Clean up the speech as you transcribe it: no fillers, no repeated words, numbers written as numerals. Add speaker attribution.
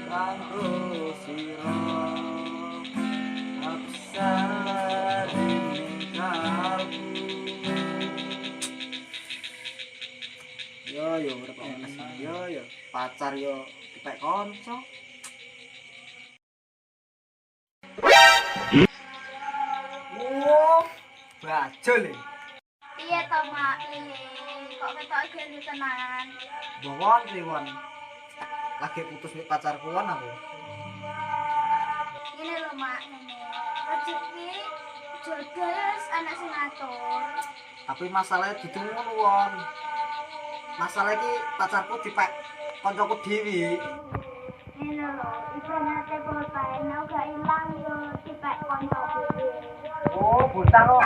Speaker 1: kanggo sira aksarane kalbu. Yo berapa enes yo pacar yo dipek kanca. Oh, bajul e.
Speaker 2: Iya to, Mak. Kok ketok gelu tenan.
Speaker 1: Bawon riwon. Lagi putus mek pacarku kan aku.
Speaker 2: Ini lho, Mak, ngene. Rezeki jodoh anak sing ngatur.
Speaker 1: Tapi masalahnya dudu ngono won. Masalah iki pacarku dipek kancaku dhewe.
Speaker 2: Ini lho, ibaratnya pulpen gak ilang yo dipek kanca dhewe.
Speaker 1: Oh, bocah kok